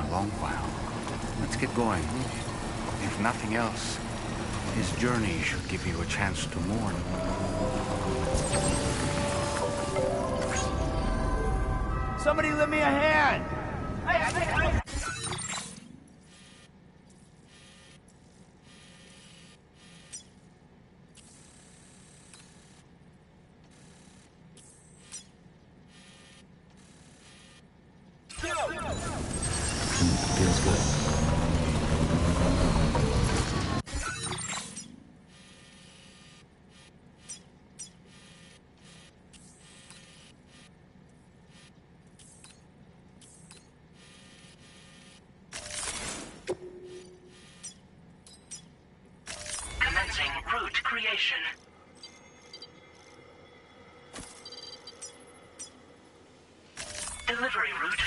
a long while. Let's get going. If nothing else, his journey should give you a chance to mourn. Somebody lend me a hand! Feels good. Commencing route creation. Delivery route.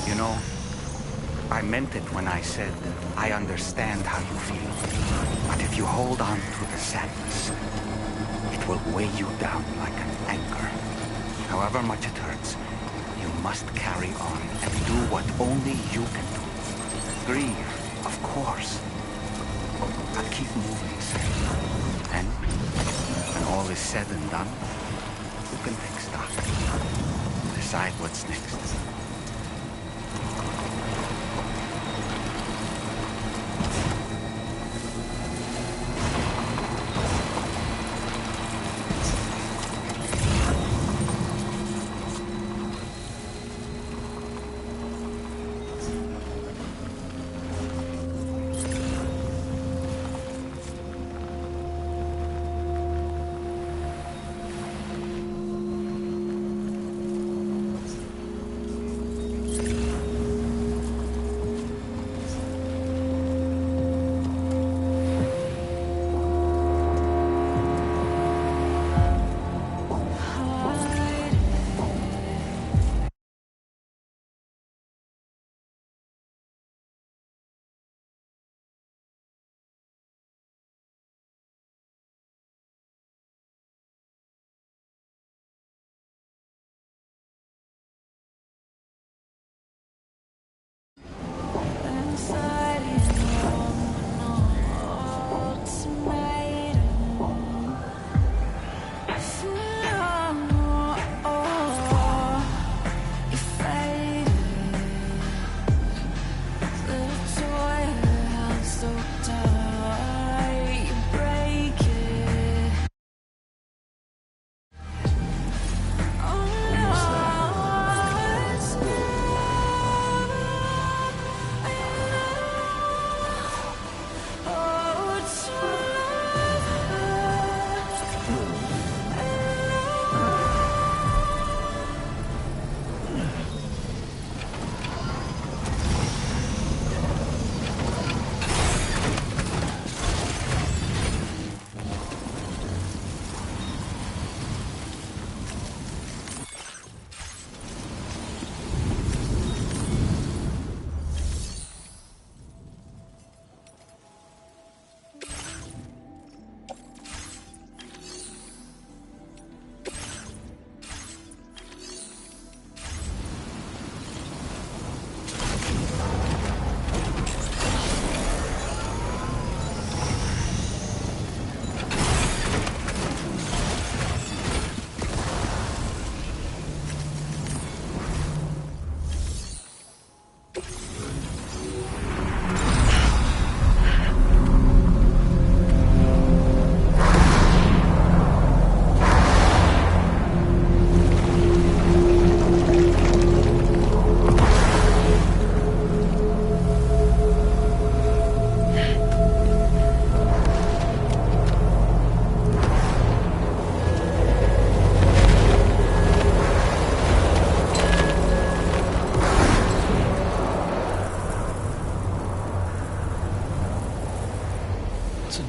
You know, I meant it when I said I understand how you feel. But if you hold on to the sadness, it will weigh you down like an anchor. However much it hurts, you must carry on and do what only you can do. Grieve, of course. But keep moving, Sam. And when all is said and done, you can take stock. Decide what's next.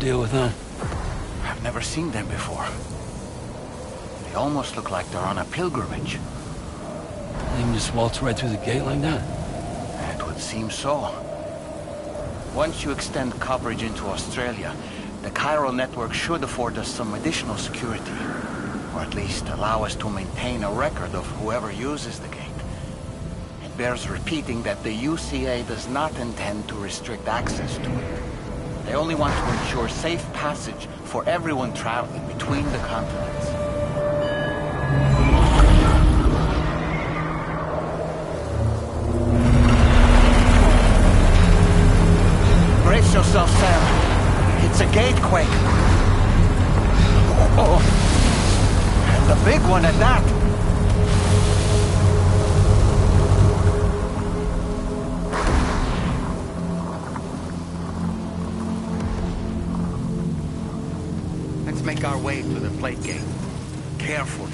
Deal with them. I've never seen them before. They almost look like they're on a pilgrimage. They can just waltz right through the gate like that? It would seem so. Once you extend coverage into Australia, the chiral network should afford us some additional security. Or at least allow us to maintain a record of whoever uses the gate. it bears repeating that the UCA does not intend to restrict access to it. They only want to ensure safe passage for everyone traveling between the continents. Brace yourself, Sam. It's a gatequake. Oh, and a big one at that. Let's make our way to the plate gate. Carefully.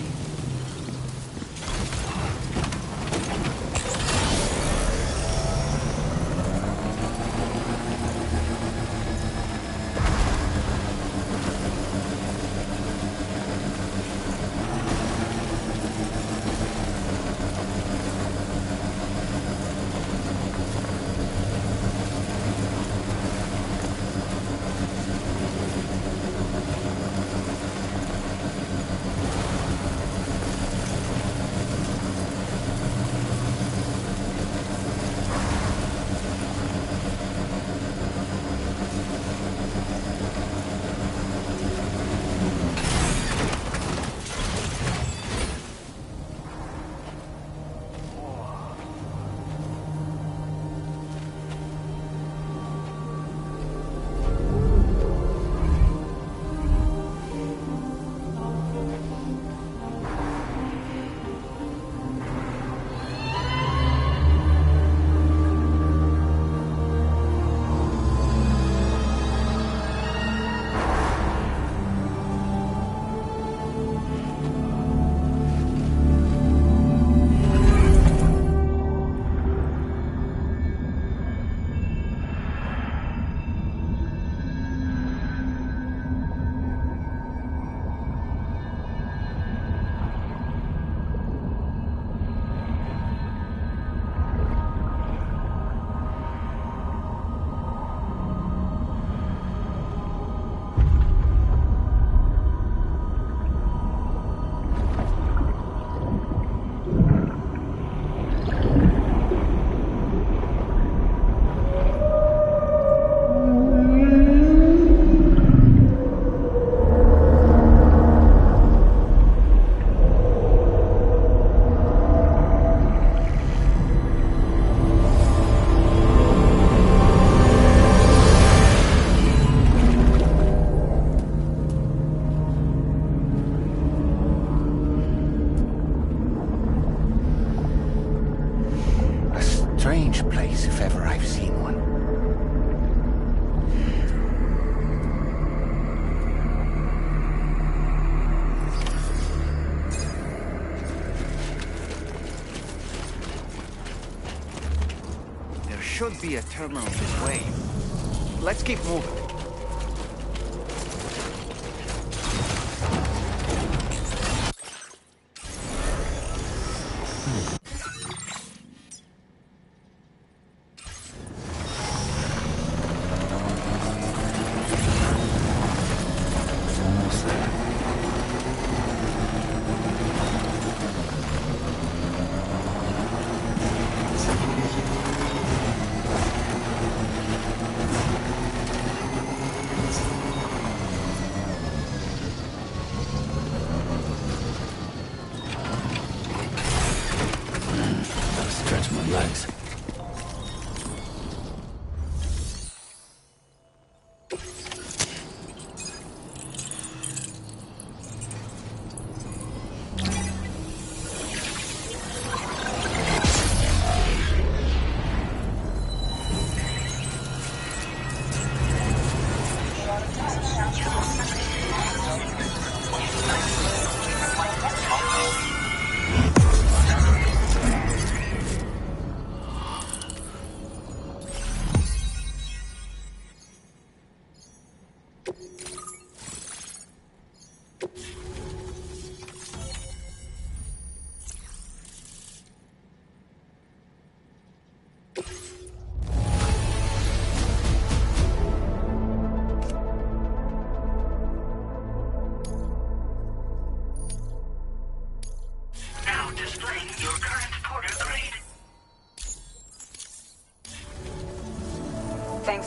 Strange place, if ever I've seen one. There should be a terminal this way. Let's keep moving.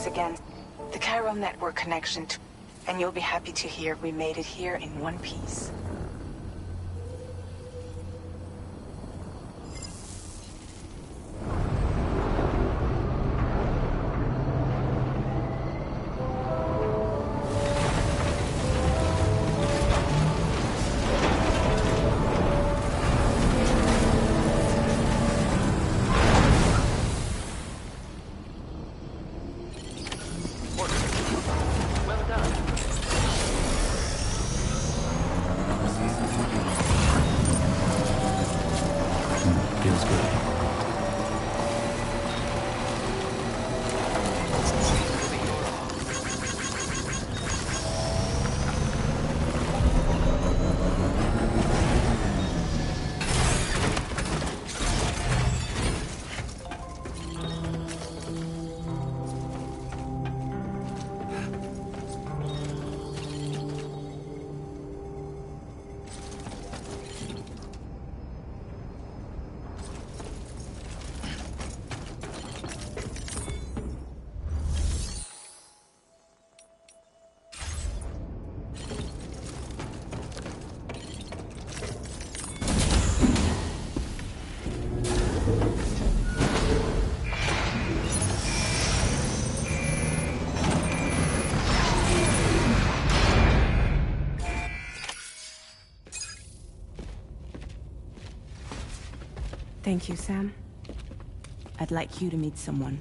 Thanks again. The chiral network connection to... And you'll be happy to hear we made it here in one piece. Feels good. Thank you, Sam. I'd like you to meet someone.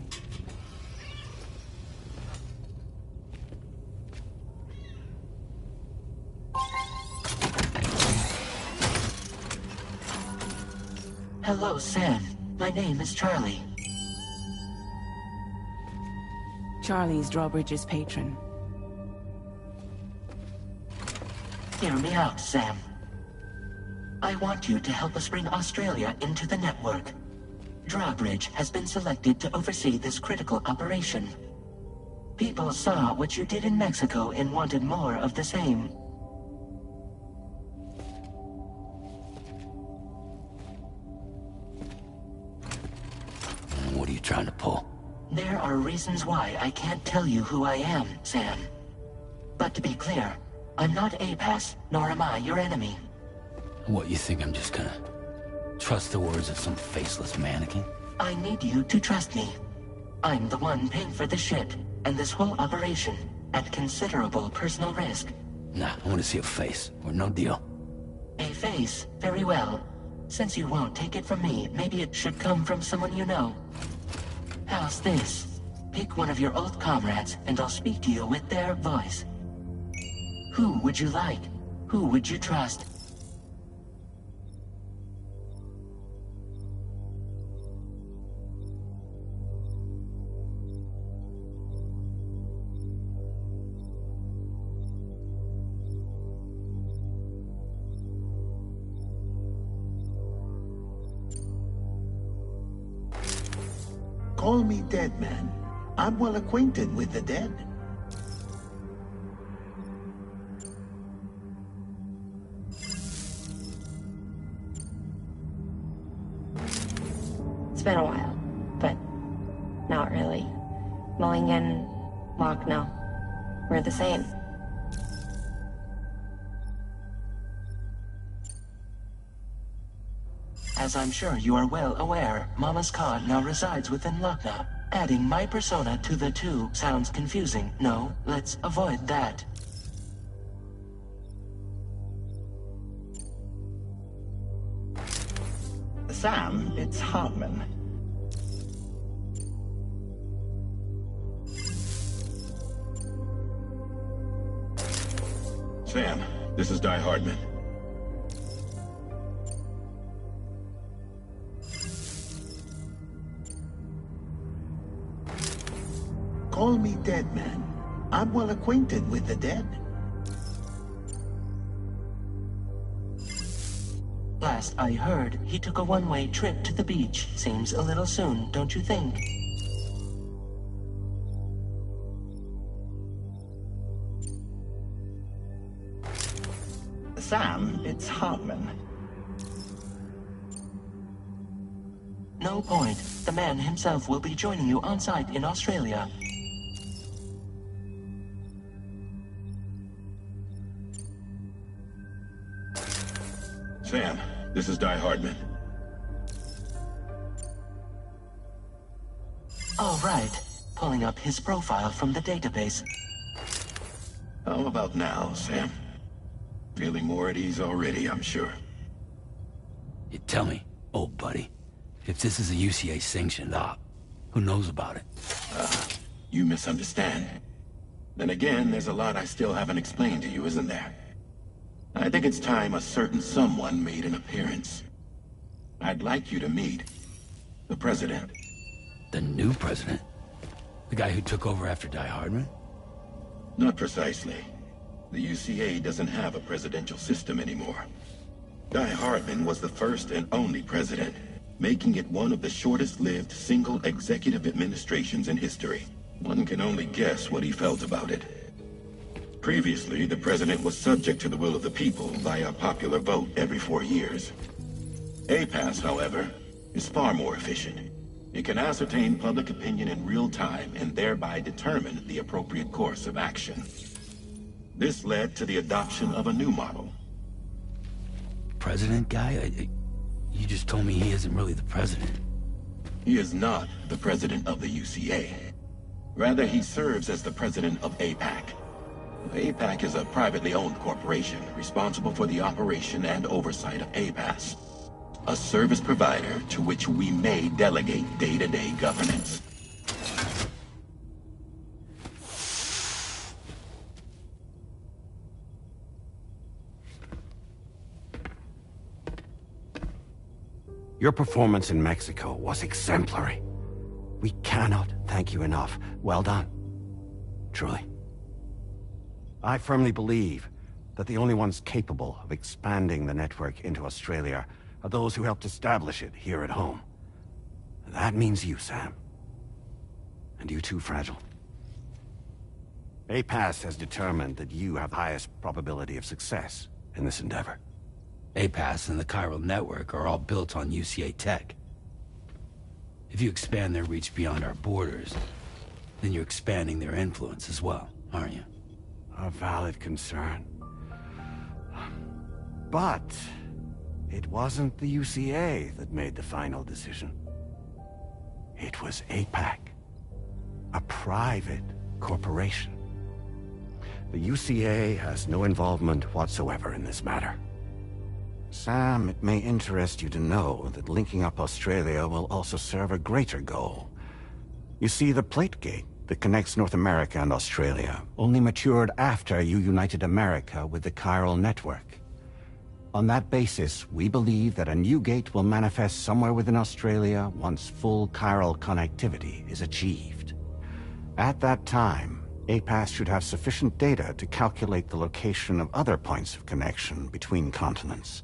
Hello, Sam. My name is Charlie. Charlie's Drawbridge's patron. Hear me out, Sam. I want you to help us bring Australia into the network. Drawbridge has been selected to oversee this critical operation. People saw what you did in Mexico and wanted more of the same. What are you trying to pull? There are reasons why I can't tell you who I am, Sam. But to be clear, I'm not APAS, nor am I your enemy. What, you think I'm just gonna trust the words of some faceless mannequin? I need you to trust me. I'm the one paying for the shit, and this whole operation, at considerable personal risk. Nah, I want to see a face, or no deal. A face? Very well. Since you won't take it from me, maybe it should come from someone you know. How's this? Pick one of your old comrades, and I'll speak to you with their voice. Who would you like? Who would you trust? Call me dead man. I'm well acquainted with the dead. It's been a while, but not really. Mulligan, Locke, no. We're the same. As I'm sure you are well aware, Mama's Khan now resides within Lucknow. Adding my persona to the two sounds confusing. No, let's avoid that. Sam, it's Hartman. Sam, this is Di Hardman. Call me dead man. I'm well acquainted with the dead. Last I heard, he took a one-way trip to the beach. Seems a little soon, don't you think? Sam, it's Hartman. No point. The man himself will be joining you on site in Australia. Sam, this is Die Hardman. All right. Pulling up his profile from the database. How about now, Sam? Feeling more at ease already, I'm sure. You tell me, old buddy, if this is a UCA-sanctioned op, who knows about it? You misunderstand. Then again, there's a lot I still haven't explained to you, isn't there? I think it's time a certain someone made an appearance. I'd like you to meet the President. The new president? The guy who took over after Die Hardman? Not precisely. The UCA doesn't have a presidential system anymore. Die Hardman was the first and only president, making it one of the shortest-lived single executive administrations in history. One can only guess what he felt about it. Previously, the president was subject to the will of the people via popular vote every 4 years. APAS, however, is far more efficient. It can ascertain public opinion in real time and thereby determine the appropriate course of action. This led to the adoption of a new model. President guy? You just told me he isn't really the president. He is not the president of the UCA. Rather, he serves as the president of APAC. APAC is a privately owned corporation responsible for the operation and oversight of APAS, a service provider to which we may delegate day-to-day governance. Your performance in Mexico was exemplary. We cannot thank you enough. Well done. Truly. I firmly believe that the only ones capable of expanding the network into Australia are those who helped establish it here at home. That means you, Sam. And you too, Fragile. APAS has determined that you have the highest probability of success in this endeavor. APAS and the chiral network are all built on UCA tech. If you expand their reach beyond our borders, then you're expanding their influence as well, aren't you? A valid concern. But it wasn't the UCA that made the final decision. It was APAC, a private corporation. The UCA has no involvement whatsoever in this matter. Sam, it may interest you to know that linking up Australia will also serve a greater goal. You see, the plate gate that connects North America and Australia only matured after you united America with the chiral network. On that basis, we believe that a new gate will manifest somewhere within Australia once full chiral connectivity is achieved. At that time, APAS should have sufficient data to calculate the location of other points of connection between continents.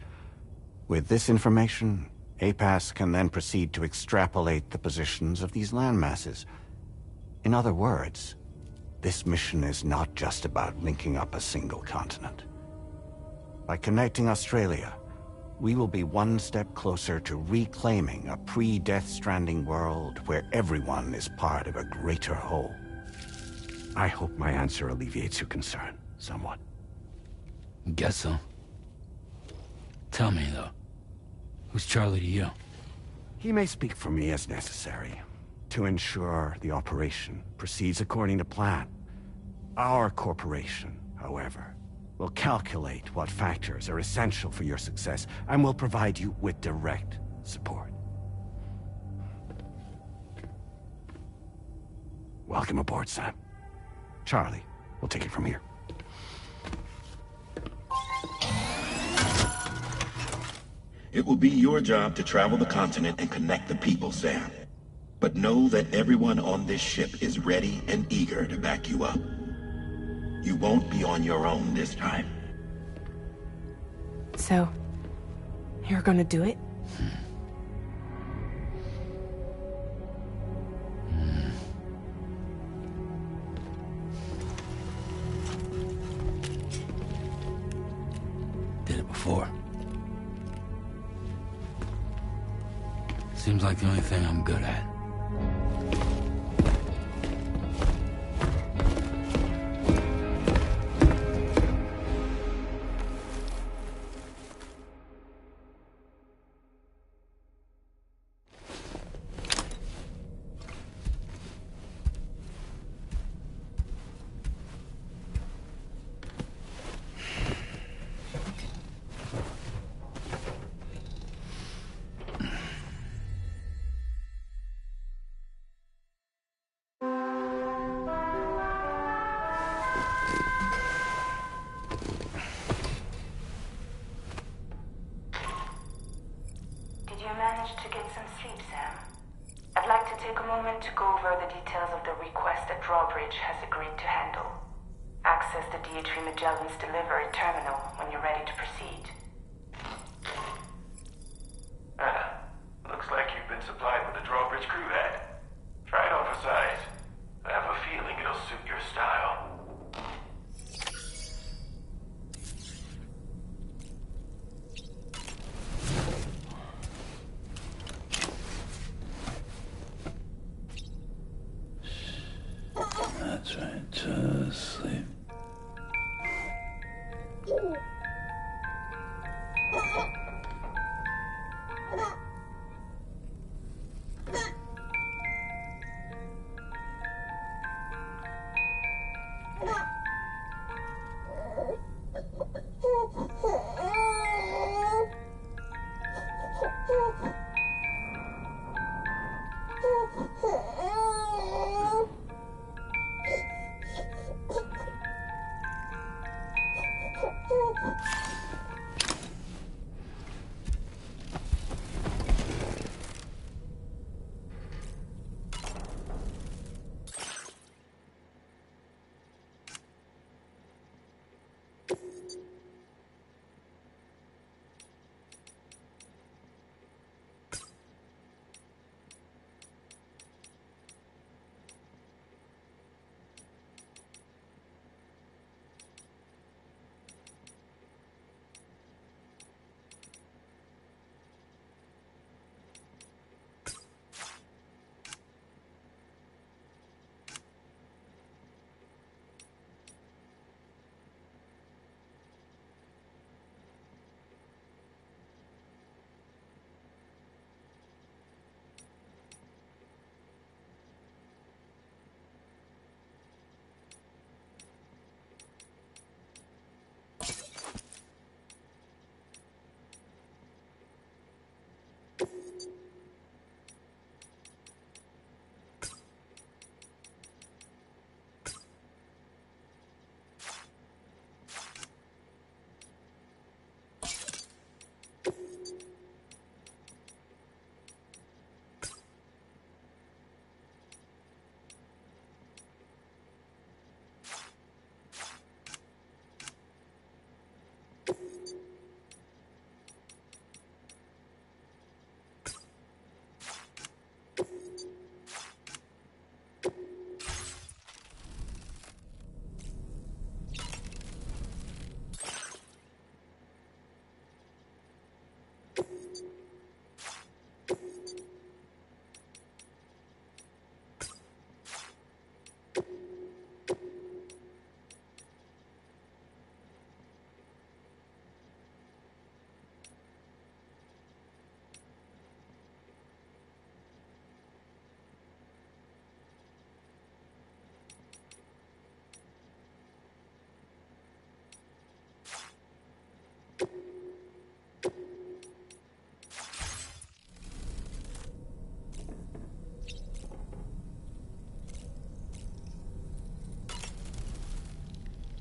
With this information, APAS can then proceed to extrapolate the positions of these landmasses. In other words, this mission is not just about linking up a single continent. By connecting Australia, we will be one step closer to reclaiming a pre-Death Stranding world where everyone is part of a greater whole. I hope my answer alleviates your concern somewhat. Guess so. Tell me, though, who's Charlie to you? He may speak for me as necessary to ensure the operation proceeds according to plan. Our corporation, however, will calculate what factors are essential for your success and will provide you with direct support. Welcome aboard, Sam. Charlie, we'll take it from here. It will be your job to travel the continent and connect the people, Sam. But know that everyone on this ship is ready and eager to back you up. You won't be on your own this time. So, you're gonna do it? Did it before. Seems like the only thing I'm good at. you manage to get some sleep, Sam? I'd like to take a moment to go over the details of the request that Drawbridge has agreed to handle. Access the DHV Magellan's delivery terminal when you're ready to proceed. Looks like you've been supplied with the Drawbridge crew head. Try it on for size. I have a feeling it'll suit your style. That's right, just sleep.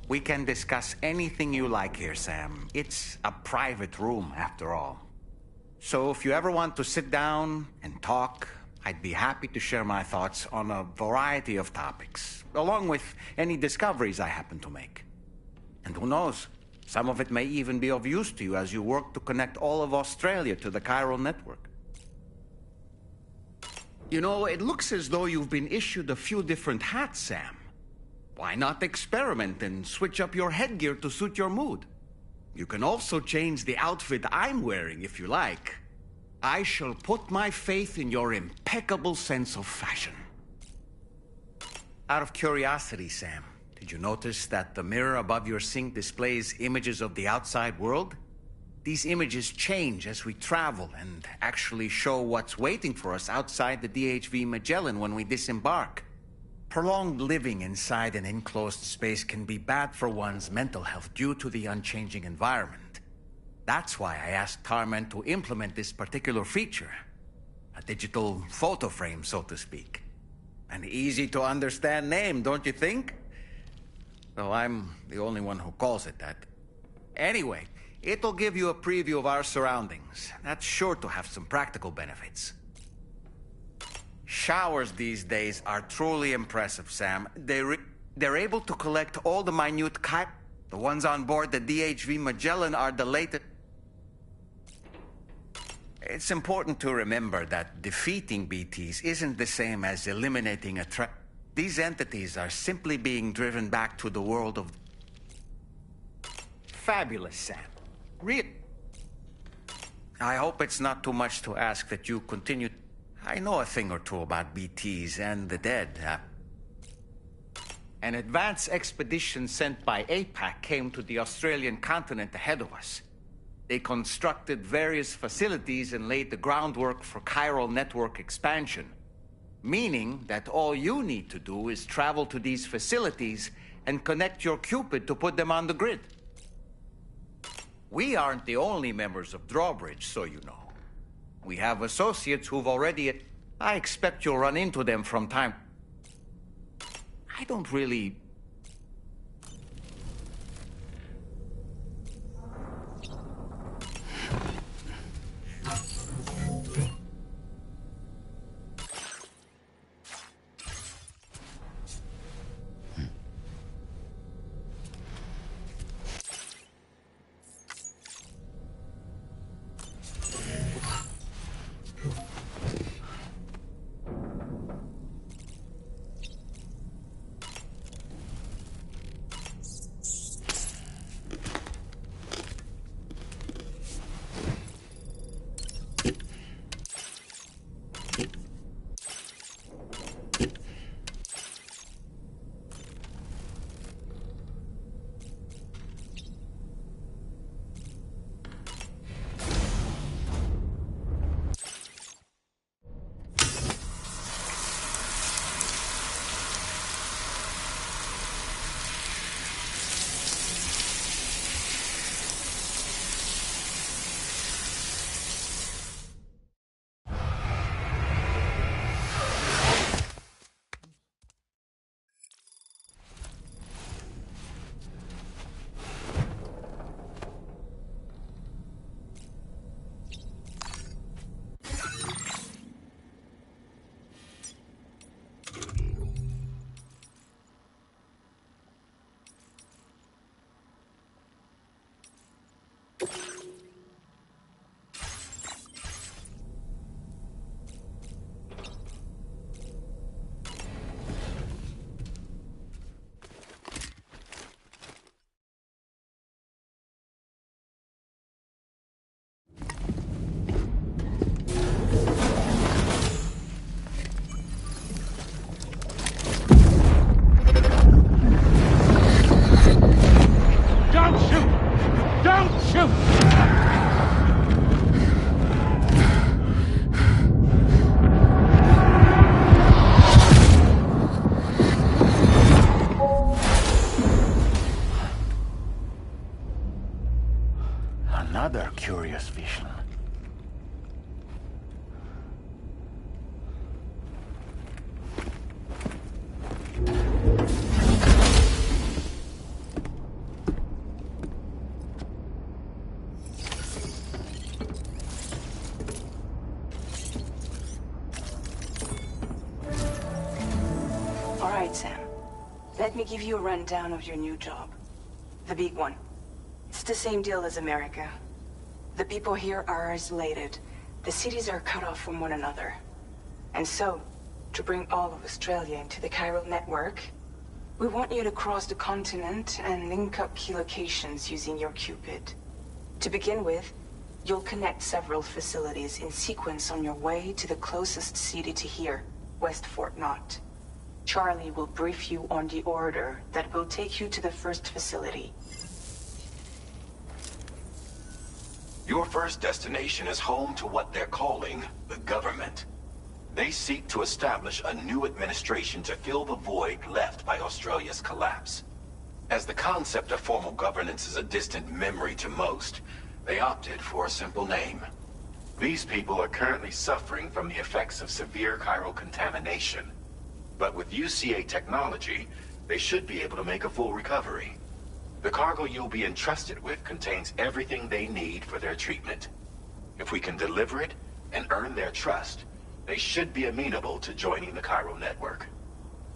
We can discuss anything you like here, Sam. It's a private room, after all. So if you ever want to sit down and talk, I'd be happy to share my thoughts on a variety of topics, along with any discoveries I happen to make. And who knows, some of it may even be of use to you as you work to connect all of Australia to the chiral network. You know, it looks as though you've been issued a few different hats, Sam. Why not experiment and switch up your headgear to suit your mood? You can also change the outfit I'm wearing if you like. I shall put my faith in your impeccable sense of fashion. Out of curiosity, Sam, did you notice that the mirror above your sink displays images of the outside world? These images change as we travel and actually show what's waiting for us outside the DHV Magellan when we disembark. Prolonged living inside an enclosed space can be bad for one's mental health due to the unchanging environment. That's why I asked Carmen to implement this particular feature. A digital photo frame, so to speak. An easy-to-understand name, don't you think? Though I'm the only one who calls it that. Anyway, It'll give you a preview of our surroundings. That's sure to have some practical benefits. Showers these days are truly impressive, Sam. They're able to collect all the minute The ones on board the DHV Magellan are the latest. It's important to remember that defeating BTs isn't the same as eliminating a threat. These entities are simply being driven back to the world of... Fabulous, Sam. I hope it's not too much to ask that you continue... I know a thing or two about BTs and the dead. An advance expedition sent by APAC came to the Australian continent ahead of us. They constructed various facilities and laid the groundwork for chiral network expansion. Meaning that all you need to do is travel to these facilities and connect your Cupid to put them on the grid. We aren't the only members of Drawbridge, so you know. We have associates who've already... I expect you'll run into them from time... I don't really... Another curious vision. All right, Sam. Let me give you a rundown of your new job. The big one. It's the same deal as America. The people here are isolated. The cities are cut off from one another. And so, to bring all of Australia into the chiral network, we want you to cross the continent and link up key locations using your Cupid. To begin with, you'll connect several facilities in sequence on your way to the closest city to here, West Fort Knott. Charlie will brief you on the order that will take you to the first facility. Your first destination is home to what they're calling the government. They seek to establish a new administration to fill the void left by Australia's collapse. As the concept of formal governance is a distant memory to most, they opted for a simple name. These people are currently suffering from the effects of severe chiral contamination. But with UCA technology, they should be able to make a full recovery. The cargo you'll be entrusted with contains everything they need for their treatment. If we can deliver it and earn their trust, they should be amenable to joining the Chiral network.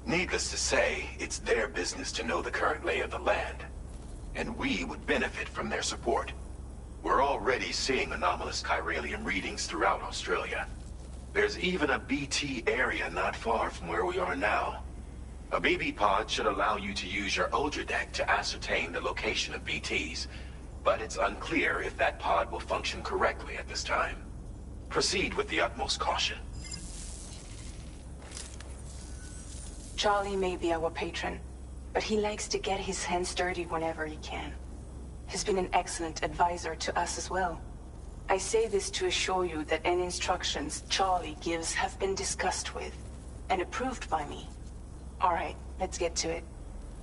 Needless to say, it's their business to know the current lay of the land, and we would benefit from their support. We're already seeing anomalous chiralium readings throughout Australia. There's even a BT area not far from where we are now. A BB pod should allow you to use your Ultra deck to ascertain the location of BTs, but it's unclear if that pod will function correctly at this time. Proceed with the utmost caution. Charlie may be our patron, but he likes to get his hands dirty whenever he can. He's been an excellent advisor to us as well. I say this to assure you that any instructions Charlie gives have been discussed with and approved by me. All right, let's get to it.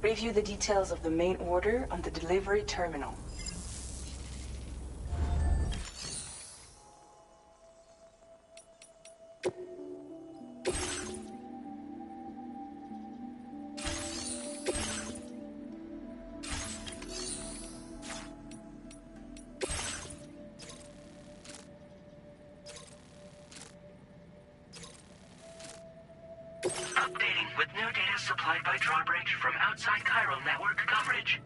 Review the details of the main order on the delivery terminal. Updating with new data supplied by Drawbridge from outside Chiral network coverage.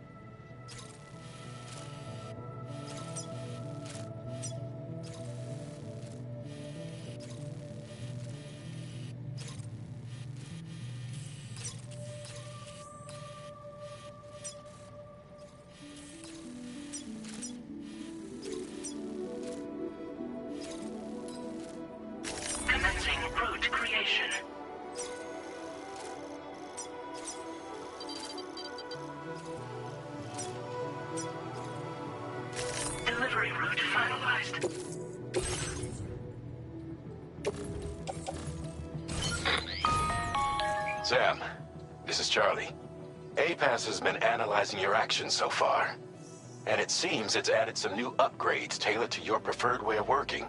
Commencing route creation. Delivery route finalized. Sam, this is Charlie. APAS has been analyzing your actions so far, and it seems it's added some new upgrades tailored to your preferred way of working.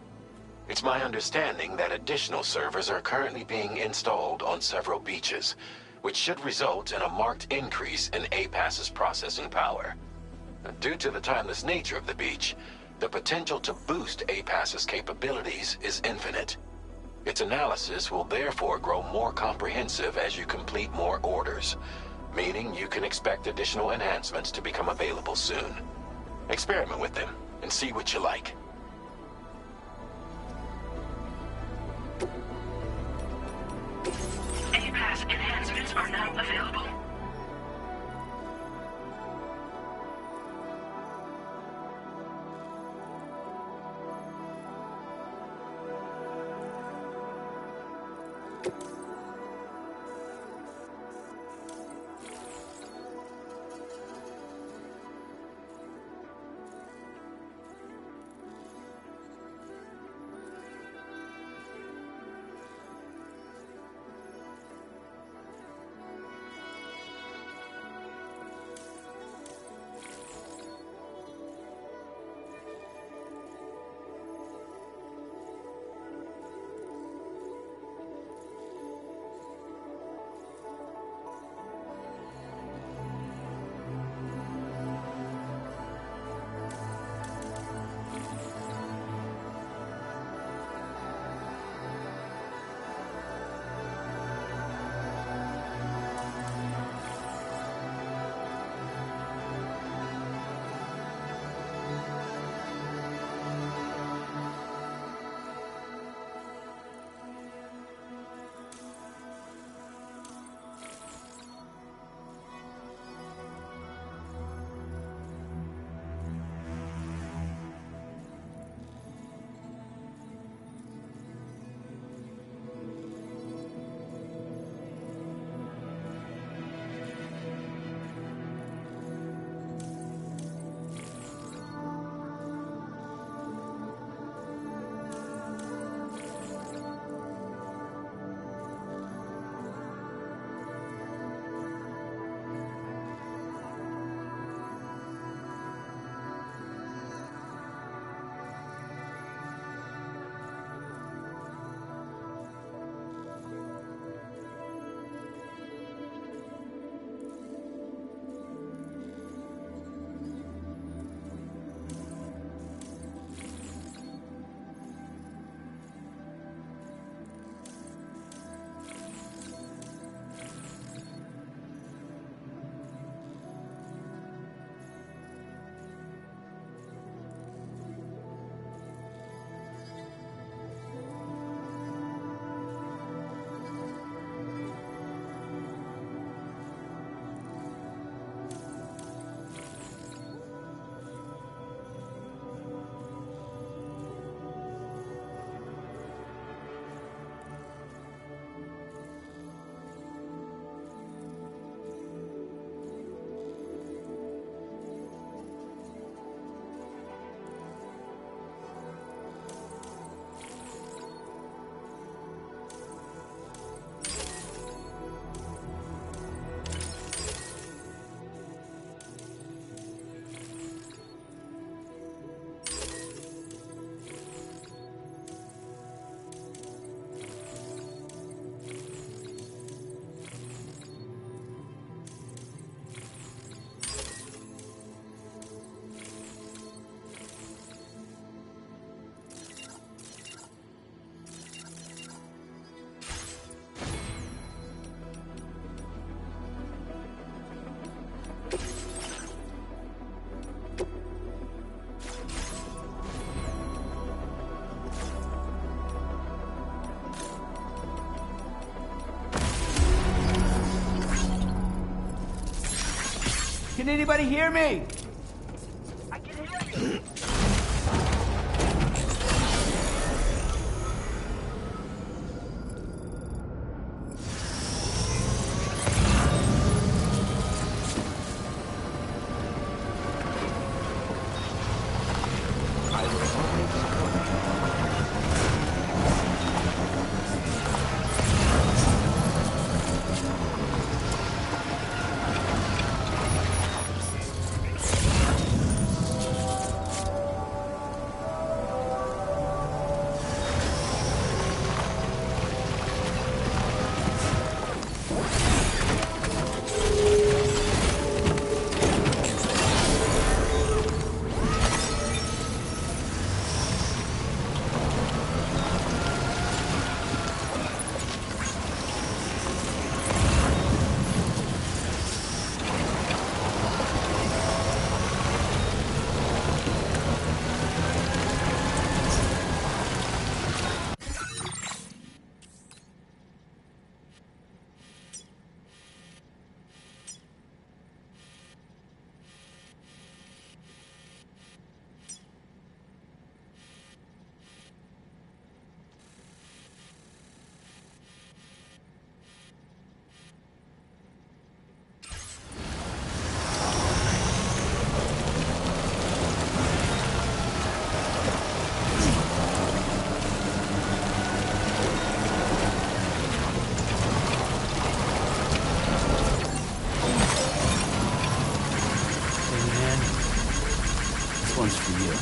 It's my understanding that additional servers are currently being installed on several beaches, which should result in a marked increase in APAS's processing power. Due to the timeless nature of the beach, the potential to boost APAS's capabilities is infinite. Its analysis will therefore grow more comprehensive as you complete more orders, meaning you can expect additional enhancements to become available soon. Experiment with them and see what you like. APAS enhancements are now available. Can anybody hear me? I can hear you. One's for you.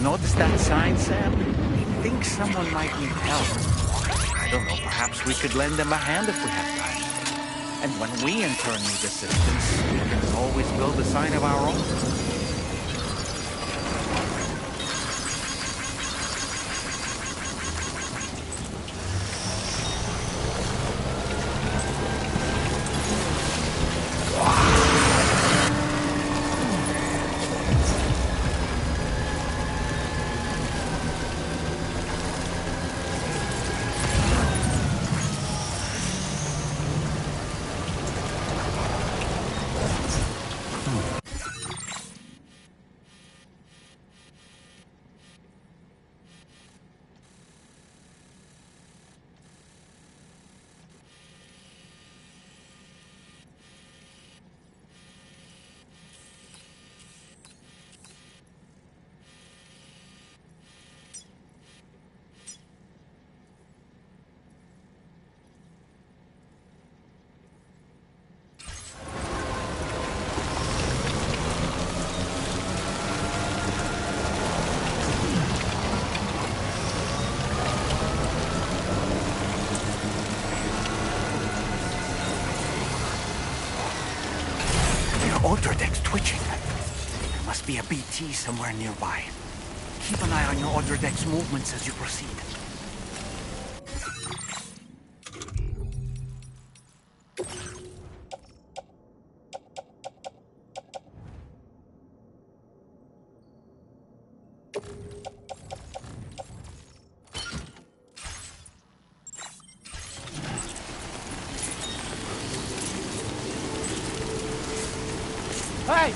Notice that sign, Sam? He thinks someone might need help. I don't know, perhaps we could lend them a hand if we have time. And when we in turn need assistance, we can always build a sign of our own. Order deck's twitching. There must be a BT somewhere nearby. Keep an eye on your order deck's movements as you proceed. Hey!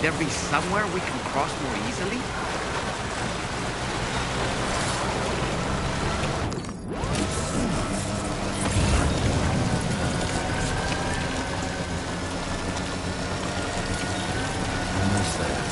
there be somewhere we can cross more easily? Almost there.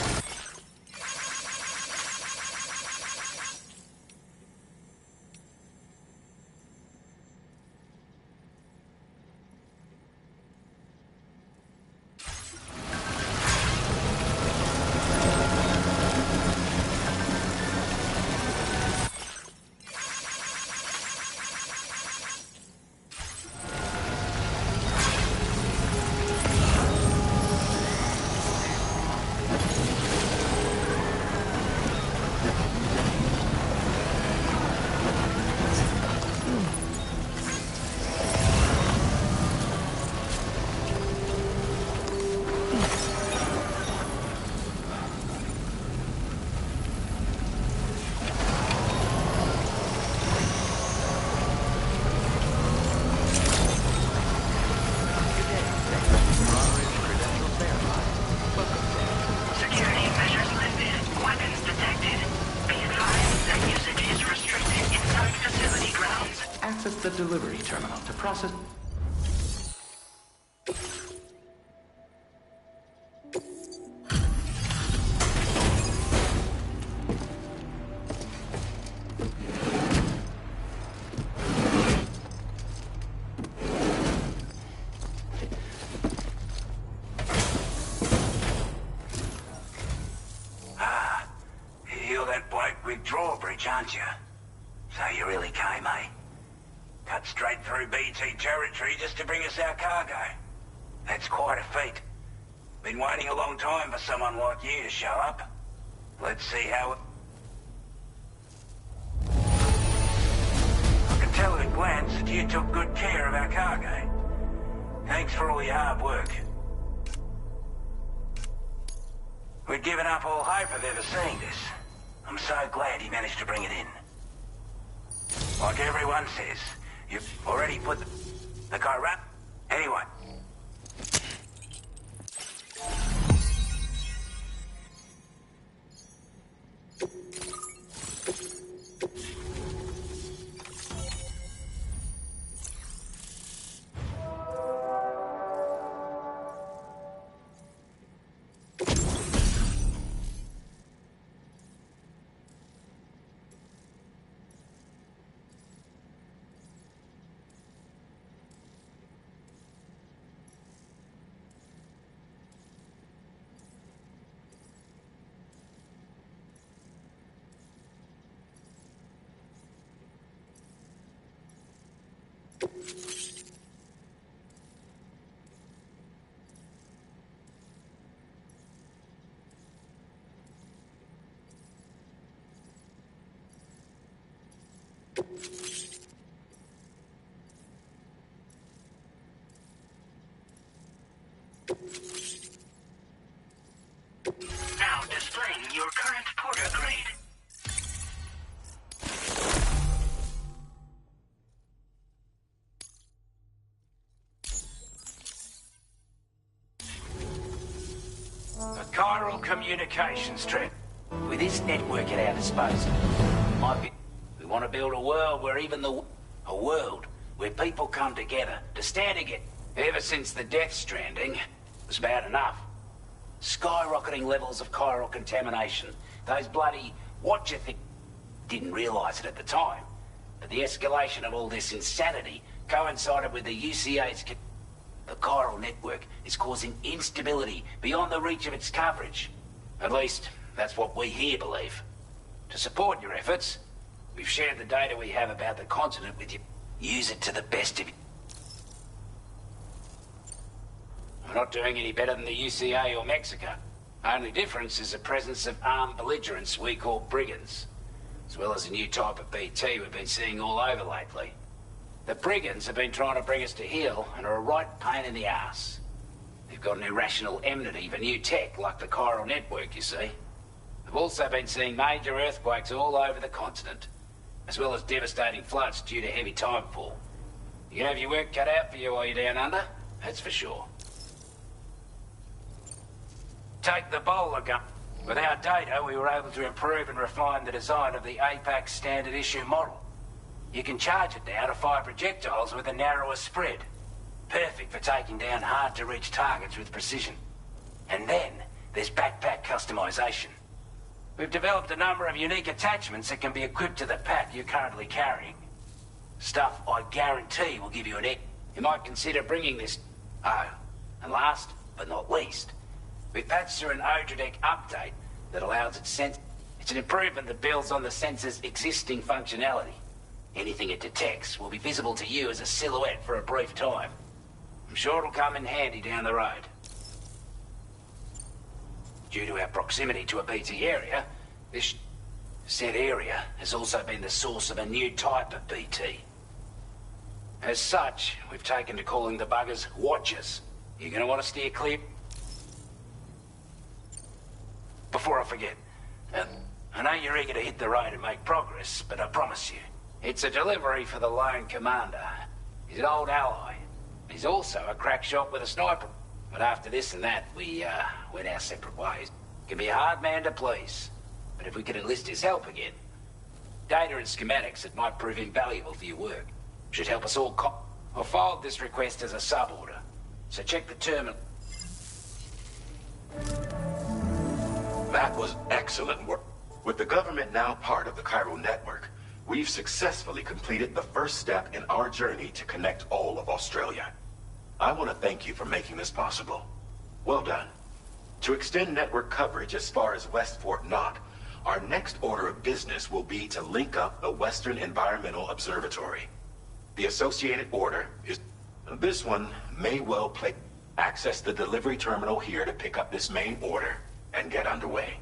Security measures lifted. Weapons detected. Be advised that usage is restricted inside facility grounds. Access the delivery terminal to process... You're that bloke with drawbridge, aren't you? So you really came, eh? Cut straight through BT territory just to bring us our cargo. That's quite a feat. Been waiting a long time for someone like you to show up. Let's see how it... I can tell at a glance that you took good care of our cargo. Thanks for all your hard work. We'd given up all hope of ever seeing this. I'm so glad he managed to bring it in. Like everyone says, you've already put the guy right... Anyway. Now displaying your current porter grade. A chiral communication strip. With this network at our disposal, we want to build a world where a world where people come together to stand against. Ever since the Death Stranding, was bad enough. Skyrocketing levels of chiral contamination. Those bloody what-you-think... Didn't realise it at the time. But the escalation of all this insanity coincided with the UCA's... The chiral network is causing instability beyond the reach of its coverage. At least, that's what we here believe. To support your efforts, we've shared the data we have about the continent with you. Use it to the best of you. We're not doing any better than the UCA or Mexico. Only difference is the presence of armed belligerents we call brigands, as well as a new type of BT we've been seeing all over lately. The brigands have been trying to bring us to heel and are a right pain in the ass. They've got an irrational enmity for new tech like the chiral network, you see. We've also been seeing major earthquakes all over the continent, as well as devastating floods due to heavy timefall. You can have your work cut out for you while you're down under, that's for sure. Take the bowler gun. With our data, we were able to improve and refine the design of the APAC standard issue model. You can charge it now to fire projectiles with a narrower spread. Perfect for taking down hard-to-reach targets with precision. And then, there's backpack customization. We've developed a number of unique attachments that can be equipped to the pack you're currently carrying. Stuff I guarantee will give you an edge. You might consider bringing this... Oh, and last but not least, we've patched through an Odradec update that allows it sense... It's an improvement that builds on the sensor's existing functionality. Anything it detects will be visible to you as a silhouette for a brief time. I'm sure it'll come in handy down the road. Due to our proximity to a BT area, this said area has also been the source of a new type of BT. As such, we've taken to calling the buggers Watchers. You're gonna want to steer clear. Before I forget, I know you're eager to hit the road and make progress, but I promise you, it's a delivery for the Lone Commander. He's an old ally. He's also a crack shot with a sniper. But after this and that, we went our separate ways. Can be a hard man to please. But if we could enlist his help again, data and schematics that might prove invaluable for your work should help us all I filed this request as a sub-order, so check the terminal. That was excellent work. With the government now part of the Chiral network, we've successfully completed the first step in our journey to connect all of Australia. I want to thank you for making this possible. Well done. To extend network coverage as far as West Fort Knott, our next order of business will be to link up the Western Environmental Observatory. The associated order is... This one may well play... Access the delivery terminal here to pick up this main order and get underway.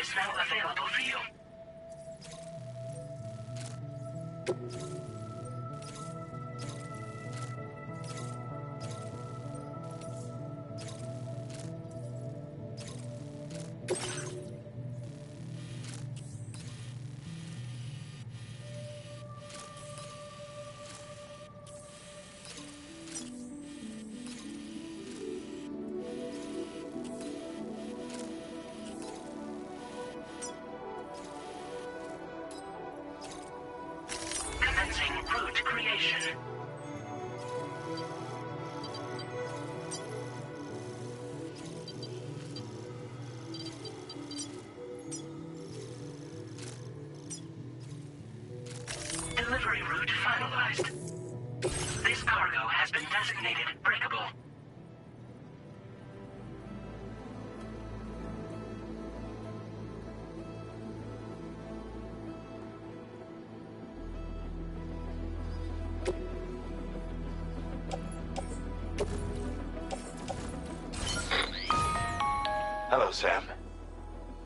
is now available for you. Commencing route creation. Delivery route finalized. This cargo has been designated breakable. Hello, Sam.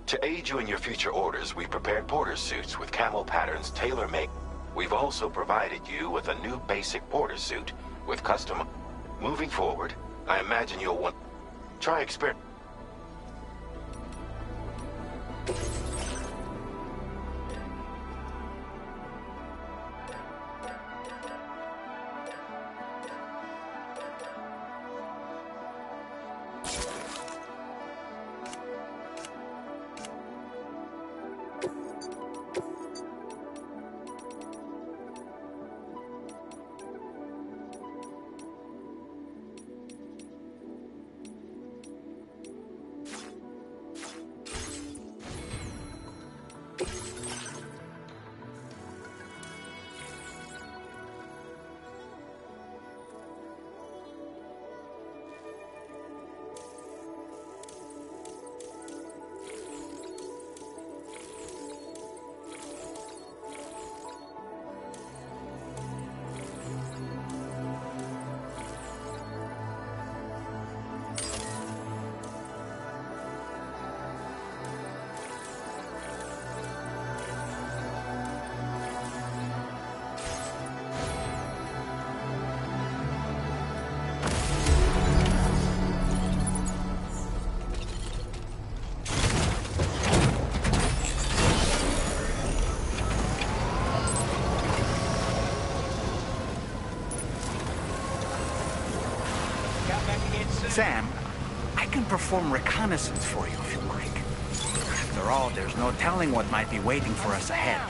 To aid you in your future orders, we prepared porter suits with camo patterns tailor-made. We've also provided you with a new basic porter suit with custom... Moving forward, I imagine you'll want... Try experiment. Sam, I can perform reconnaissance for you if you like. After all, there's no telling what might be waiting for us ahead.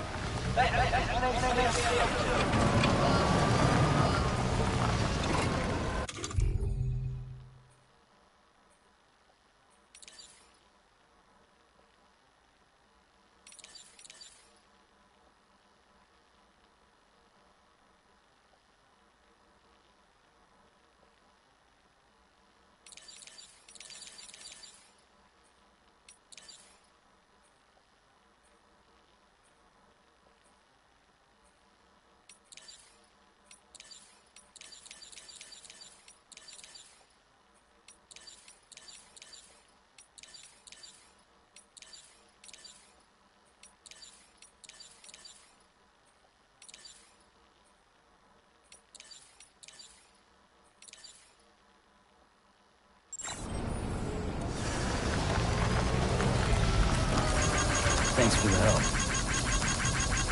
Thanks for the help.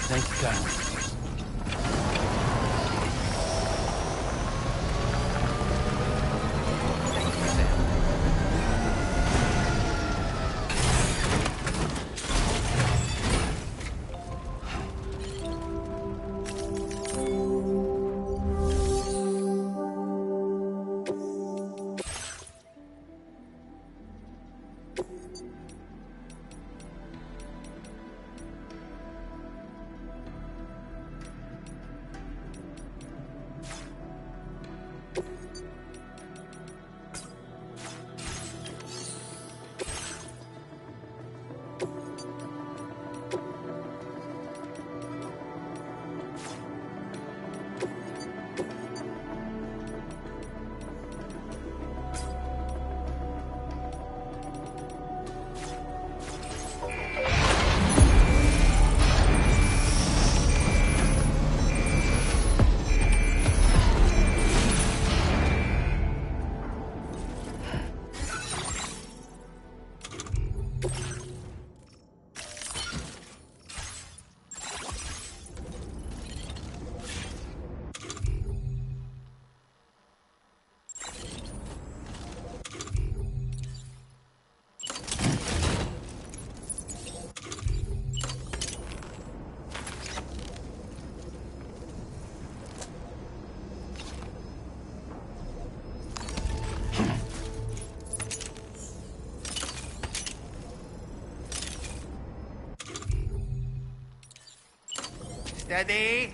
Thank you kindly. Steady.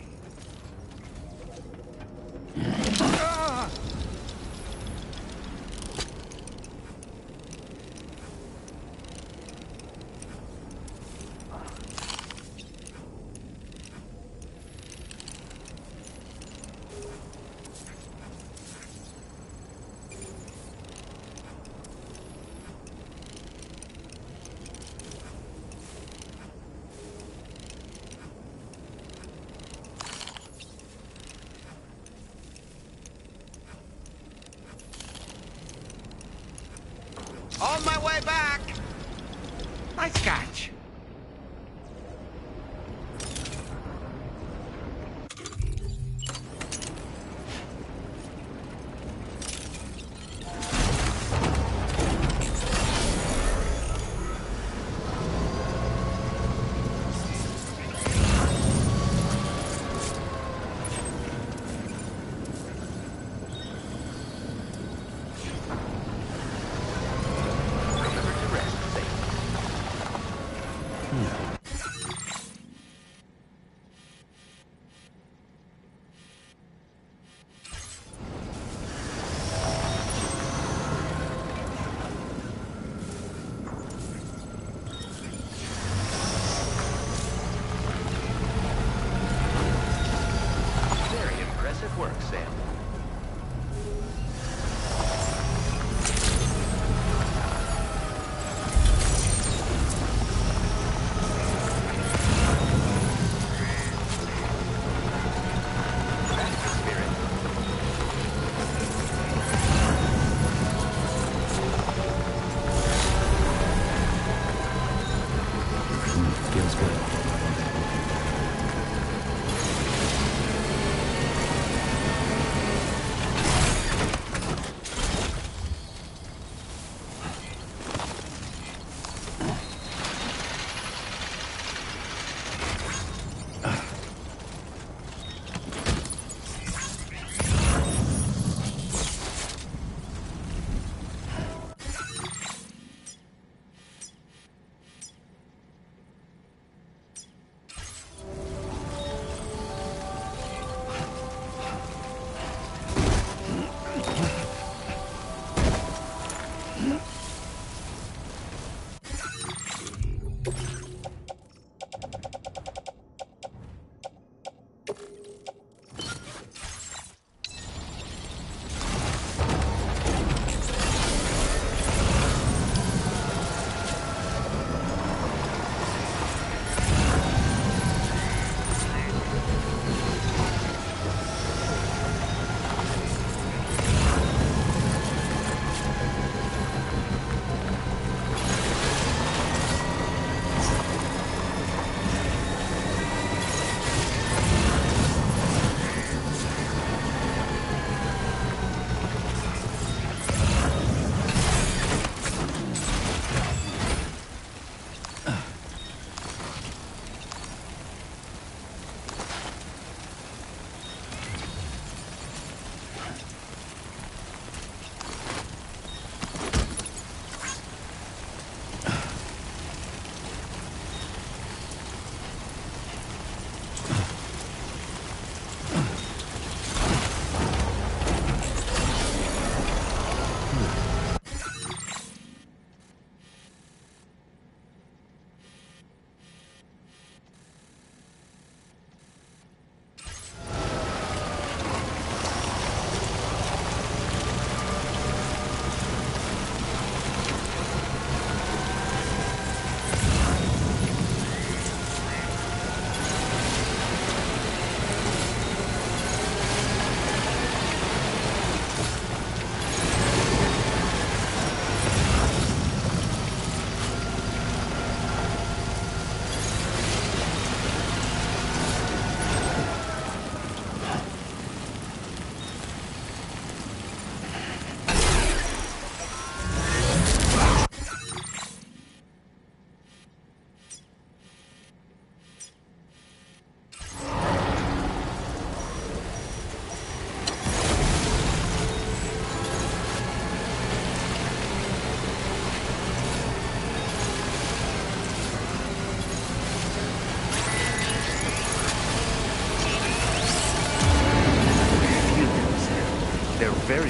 On my way back! Nice catch.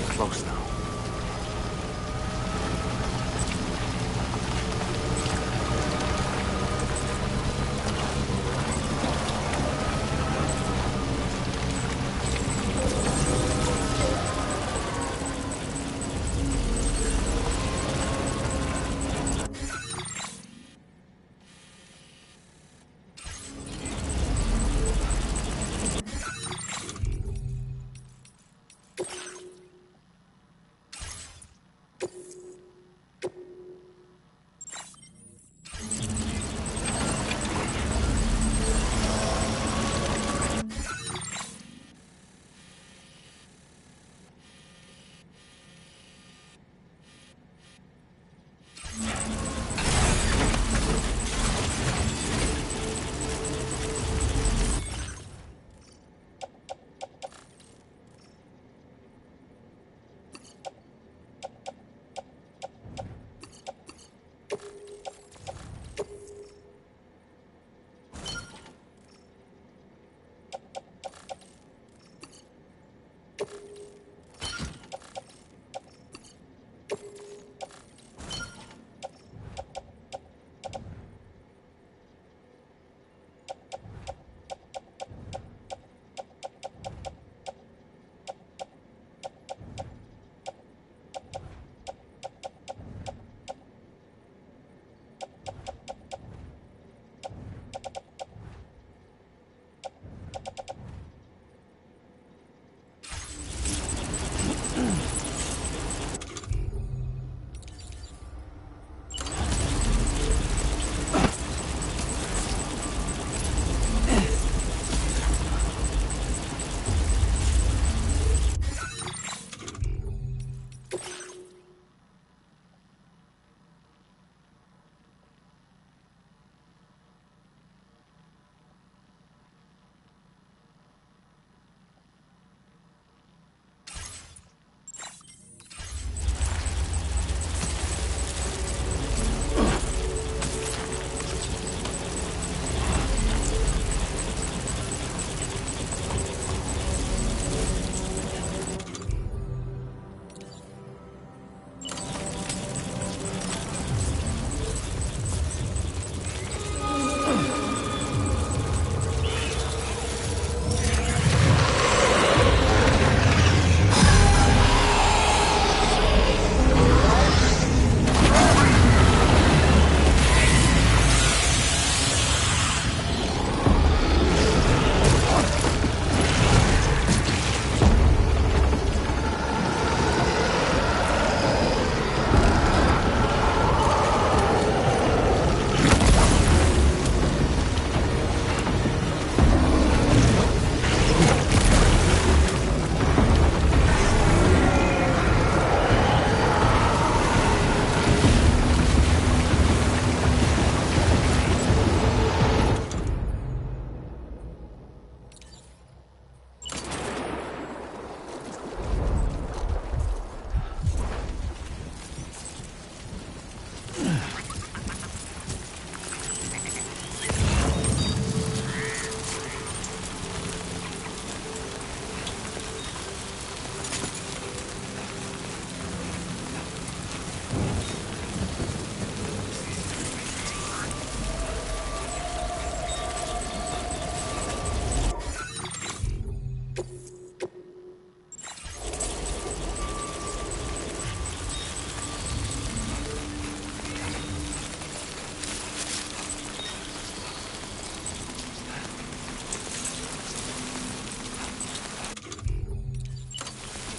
getting close now.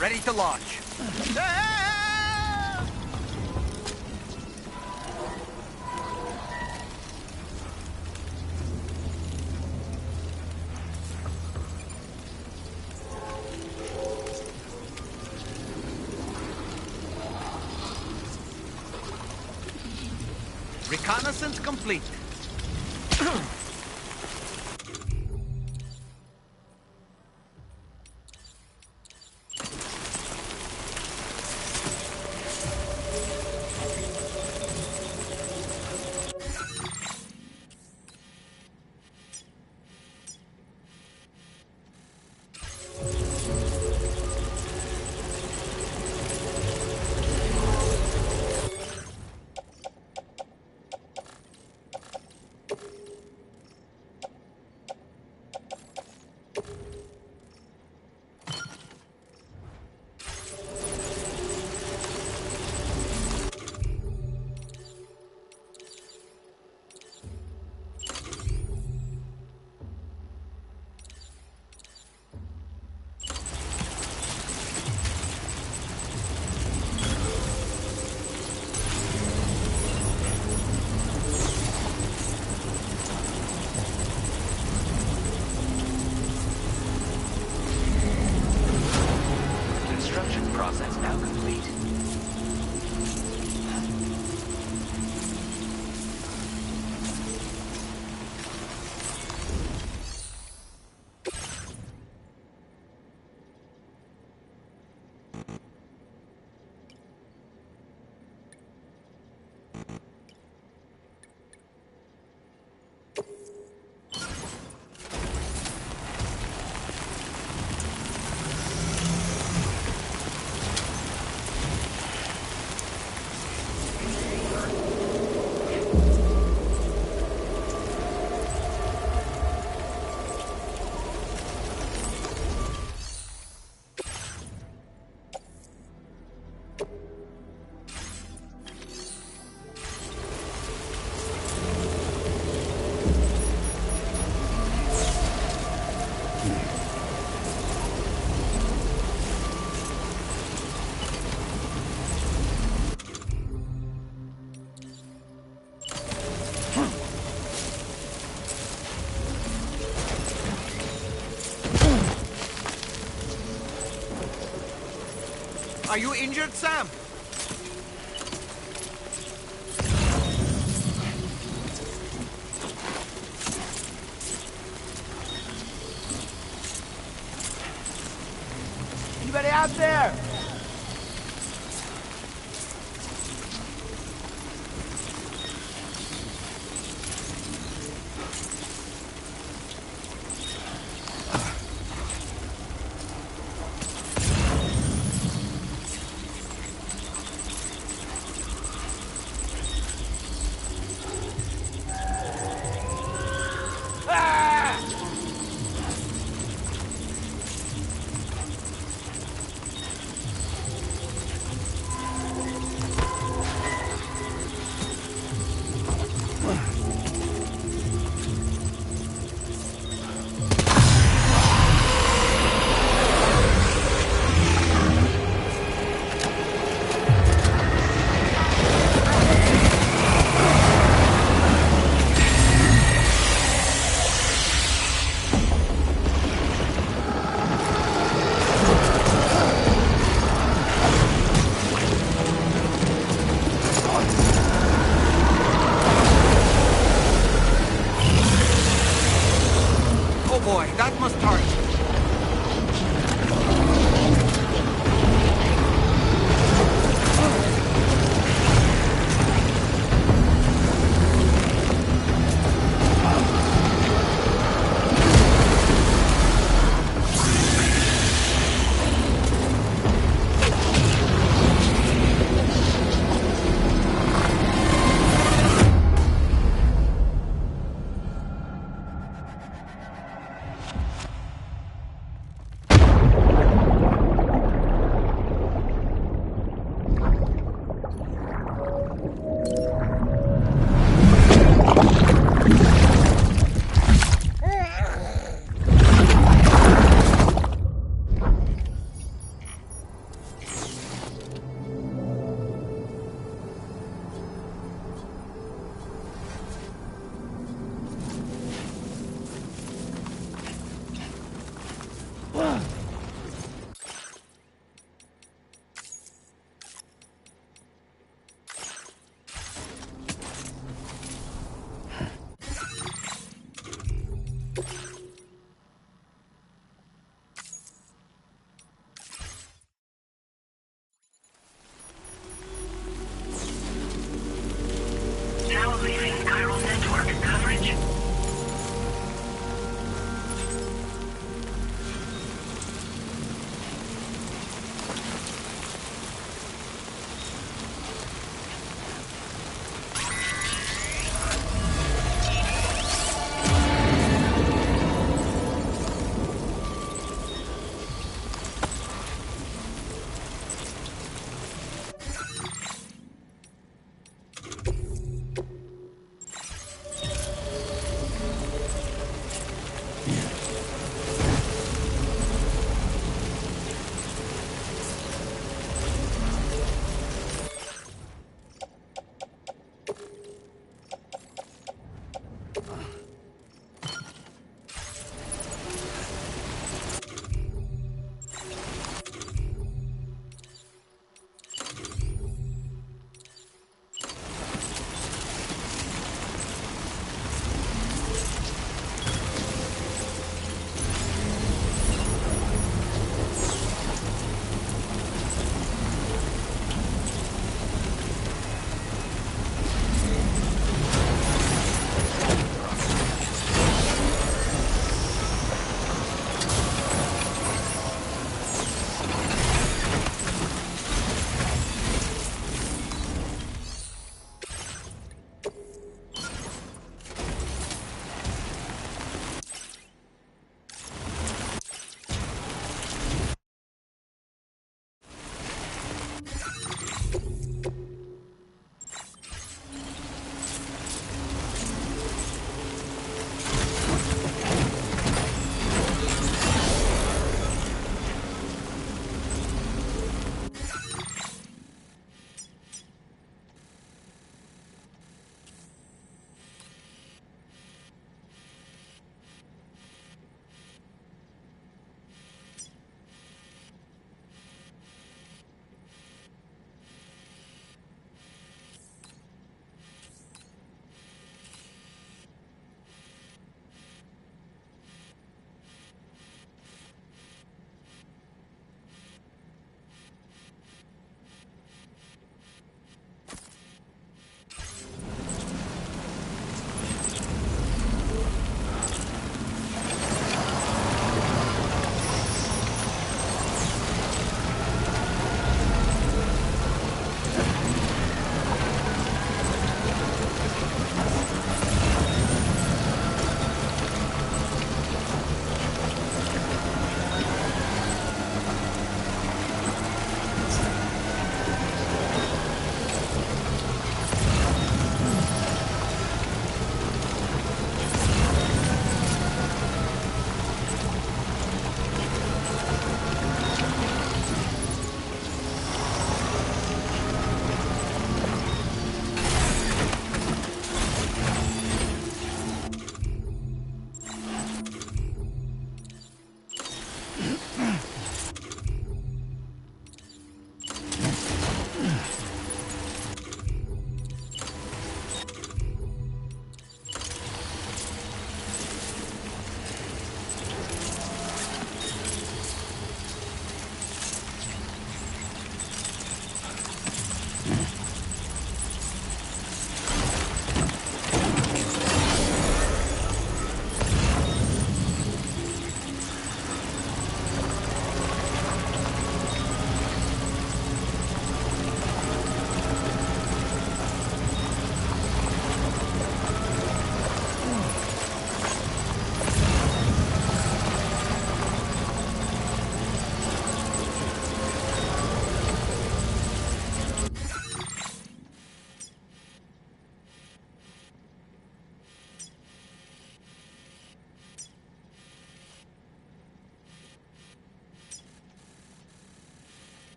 Ready to launch. Reconnaissance complete. process now complete. Are you injured, Sam? Anybody out there?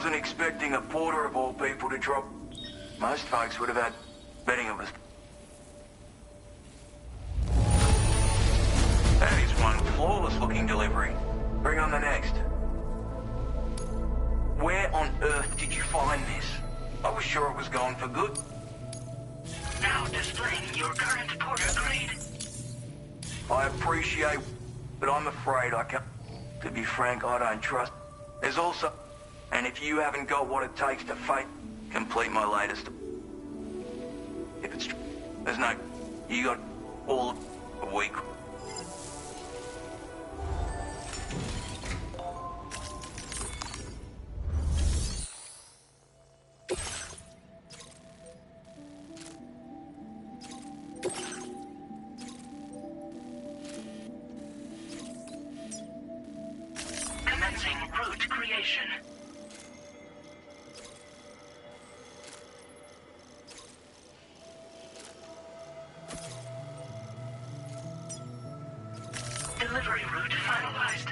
wasn't expecting a porter of all people to drop. Most folks would have had betting of us. That is one flawless looking delivery. Bring on the next. Where on earth did you find this? I was sure it was gone for good. Now displaying your current porter grade. I appreciate, but I'm afraid I can't. To be frank, I don't trust. There's also, and if you haven't got what it takes to complete my latest. If it's true, there's no, you got all of a week. Commencing route creation. Delivery route finalized.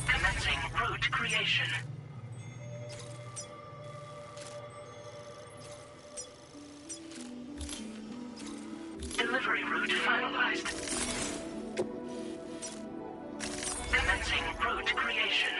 Commencing route creation. Delivery route finalized. Commencing route creation.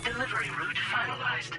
Delivery route finalized.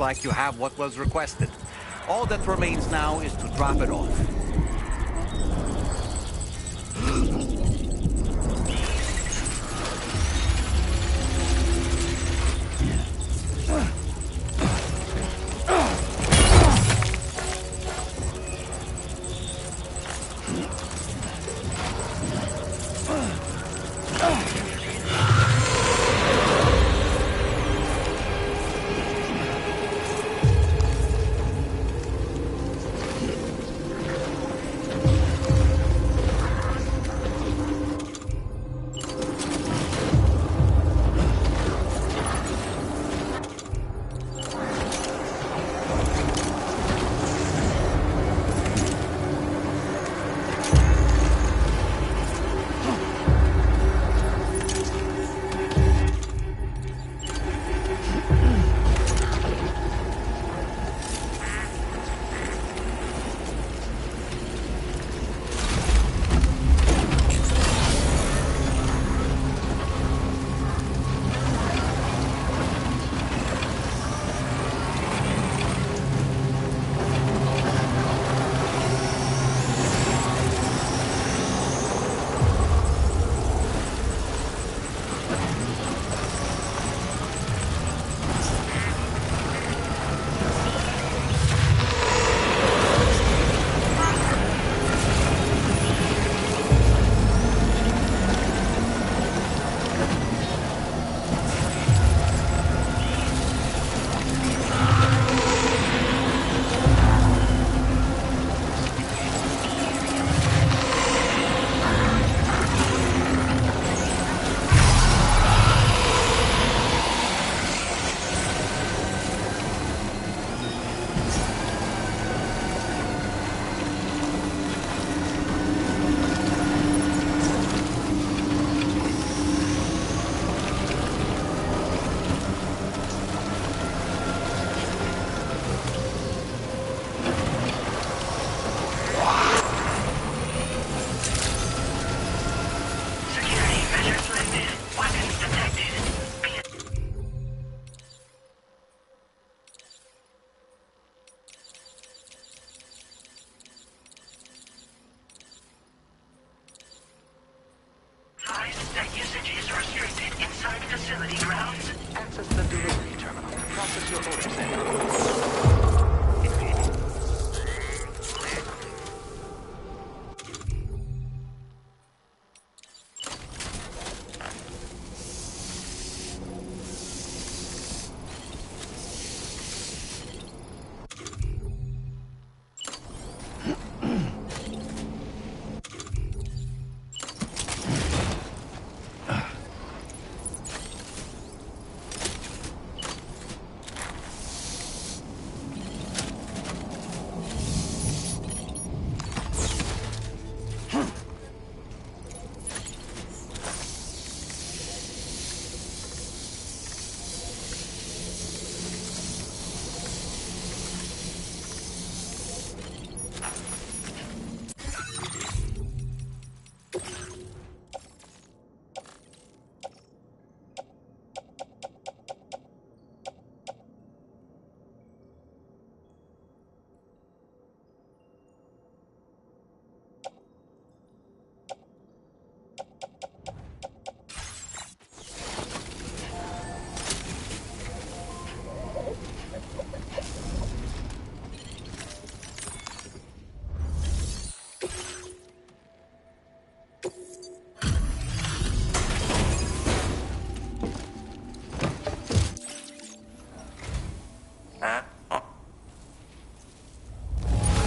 like you have what was requested. All that remains now is to drop it off. That usage is restricted inside facility grounds. Access the delivery terminal to process your orders there.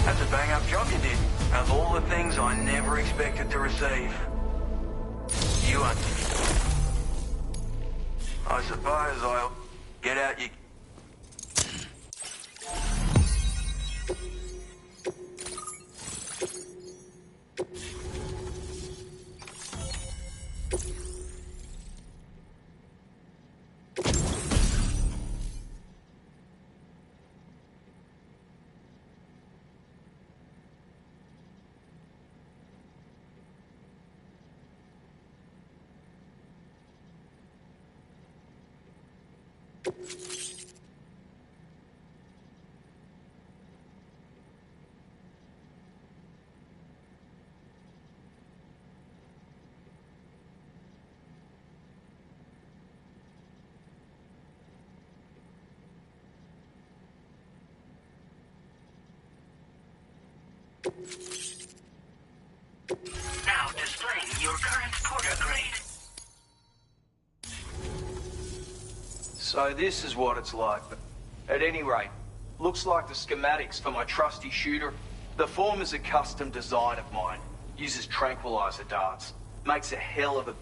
That's a bang-up job you did. Of all the things I never expected to receive. You are... I suppose I'll get out you... Now displaying your current porter grade. So this is what it's like. At any rate, looks like the schematics for my trusty shooter. The form is a custom design of mine. Uses tranquilizer darts. Makes a hell of a...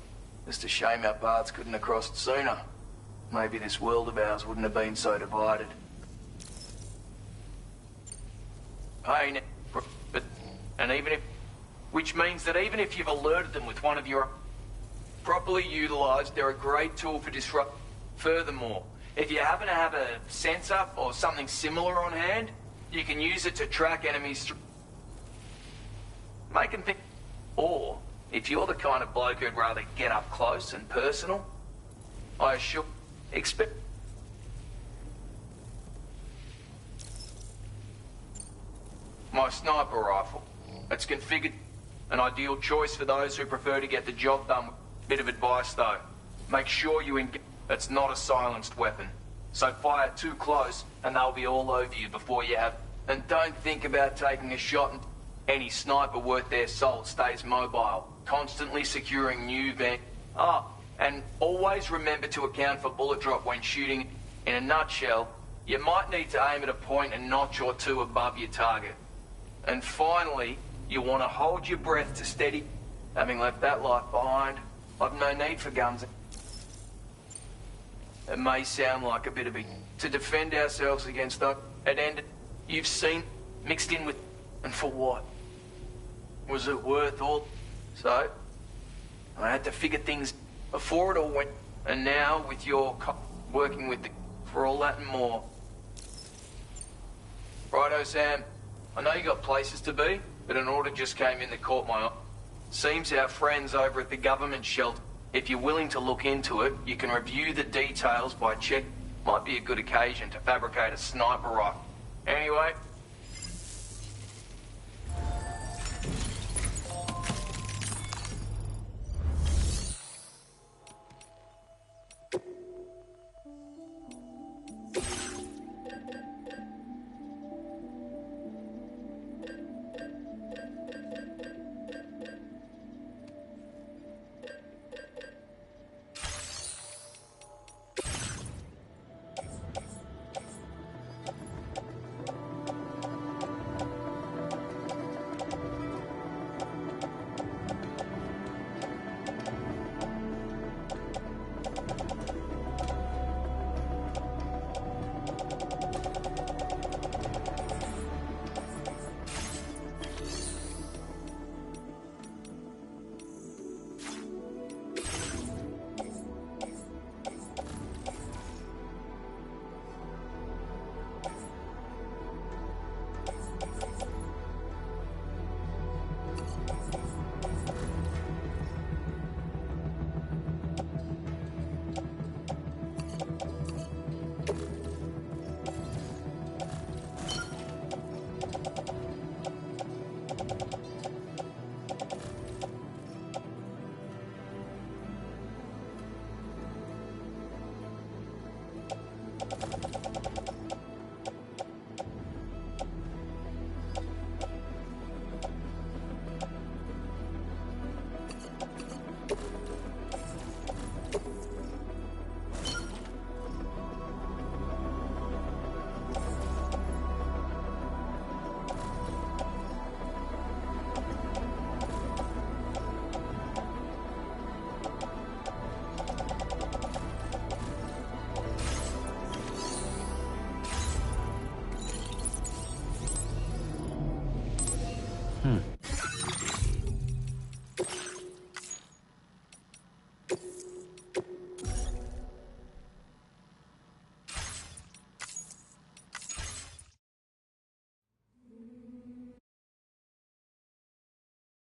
It's a shame our paths couldn't have crossed sooner. Maybe this world of ours wouldn't have been so divided. Pain, but... And even if... Which means that even if you've alerted them with one of your... Properly utilized, they're a great tool for disrupt... Furthermore, if you happen to have a sensor or something similar on hand, you can use it to track enemies through... Make them think... Or, if you're the kind of bloke who'd rather get up close and personal, I assure... Expect... My sniper rifle. It's configured... An ideal choice for those who prefer to get the job done. Bit of advice though. Make sure you engage... It's not a silenced weapon. So fire too close and they'll be all over you before you have... And don't think about taking a shot. Any sniper worth their salt stays mobile, constantly securing new van... and always remember to account for bullet drop when shooting. In a nutshell, you might need to aim at a point a notch or two above your target. And finally, you want to hold your breath to steady. Having left that life behind, I've no need for guns. It may sound like a bit of a... To defend ourselves against that, it ended... You've seen, mixed in with... And for what? Was it worth all... So, I had to figure things before it all went... And now, with your... Working with the... For all that and more. Righto, Sam. I know you got places to be, but an order just came in that caught my eye. Seems our friends over at the government shelter... If you're willing to look into it, you can review the details by check. Might be a good occasion to fabricate a sniper rifle. Anyway,